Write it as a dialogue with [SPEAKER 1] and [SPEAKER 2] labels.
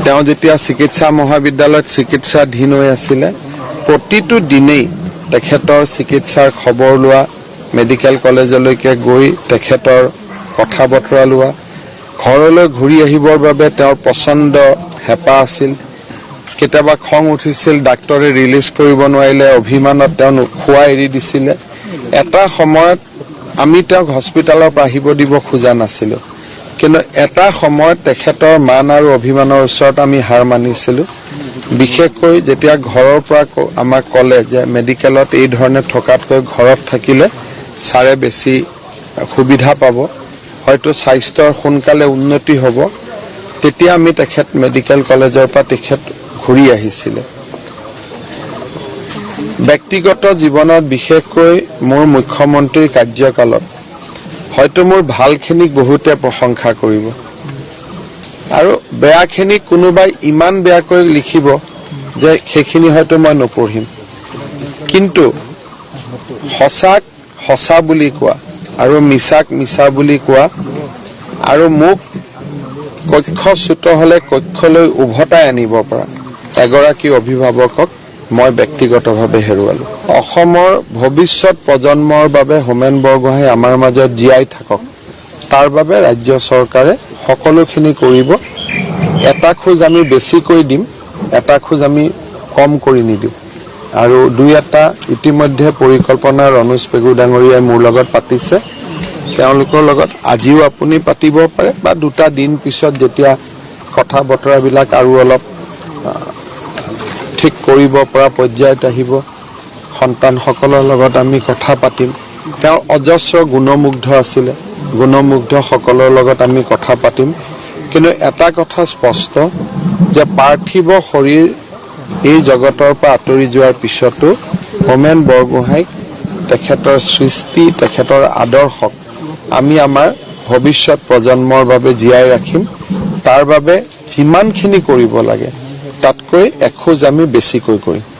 [SPEAKER 1] তেওঁ যেতিয়া চিকিৎসা মহাবিদ্যালয়ত চিকিৎসাধীন হৈ আছিলে প্ৰতিটো দিনেই তেখেতৰ চিকিৎসাৰ খবৰ লোৱা মেডিকেল কলেজলৈকে গৈ তেখেতৰ কথা বতৰা লোৱা ঘৰলৈ ঘূৰি আহিবৰ বাবে তেওঁৰ পছন্দ হেঁপাহ আছিল কেতিয়াবা খং উঠিছিল ডাক্তৰে ৰিলিজ কৰিব নোৱাৰিলে অভিমানত তেওঁ খোৱা এৰি দিছিলে এটা সময়ত আমি তেওঁক হস্পিটালৰ পৰা আহিব দিব খোজা নাছিলোঁ কিন্তু এটা সময়ত তেখেতৰ মান আৰু অভিমানৰ ওচৰত আমি হাৰ মানিছিলোঁ বিশেষকৈ যেতিয়া ঘৰৰ পৰা আমাক ক'লে যে মেডিকেলত এই ধৰণে থকাতকৈ ঘৰত থাকিলে ছাৰে বেছি সুবিধা পাব হয়তো স্বাস্থ্যৰ সোনকালে উন্নতি হ'ব তেতিয়া আমি তেখেত মেডিকেল কলেজৰ পৰা তেখেত ঘূৰি আহিছিলে ব্যক্তিগত জীৱনত বিশেষকৈ মোৰ মুখ্যমন্ত্ৰীৰ কাৰ্যকালত হয়তো মোৰ ভালখিনিক বহুতে প্ৰশংসা কৰিব আৰু বেয়াখিনিক কোনোবাই ইমান বেয়াকৈ লিখিব যে সেইখিনি হয়তো মই নপঢ়িম কিন্তু সঁচাক সঁচা বুলি কোৱা আৰু মিছাক মিছা বুলি কোৱা আৰু মোক কক্ষচ্যুত হ'লে কক্ষলৈ উভতাই আনিব পৰা এগৰাকী অভিভাৱকক মই ব্যক্তিগতভাৱে হেৰুৱালো অসমৰ ভৱিষ্যত প্ৰজন্মৰ বাবে হোমেন বৰগোহাঁই আমাৰ মাজত জীয়াই থাকক তাৰ বাবে ৰাজ্য চৰকাৰে সকলোখিনি কৰিব এটা খোজ আমি বেছিকৈ দিম এটা খোজ আমি কম কৰি নিদিম আৰু দুই এটা ইতিমধ্যে পৰিকল্পনাৰ অনুজ পেগু ডাঙৰীয়াই মোৰ লগত পাতিছে তেওঁলোকৰ লগত আজিও আপুনি পাতিব পাৰে বা দুটা দিন পিছত যেতিয়া কথা বতৰাবিলাক আৰু অলপ ঠিক কৰিব পৰা পৰ্যায়ত আহিব সন্তানসকলৰ লগত আমি কথা পাতিম তেওঁ অজস্ৰ গুণমুগ্ধ আছিলে গুণমুগ্ধসকলৰ লগত আমি কথা পাতিম কিন্তু এটা কথা স্পষ্ট যে পাৰ্থিৱ শৰীৰ এই জগতৰ পৰা আঁতৰি যোৱাৰ পিছতো হোমেন বৰগোহাঁইক তেখেতৰ সৃষ্টি তেখেতৰ আদৰ্শক আমি আমাৰ ভৱিষ্যত প্ৰজন্মৰ বাবে জীয়াই ৰাখিম তাৰ বাবে যিমানখিনি কৰিব লাগে তাতকৈ এখোজ আমি বেছিকৈ কৰিম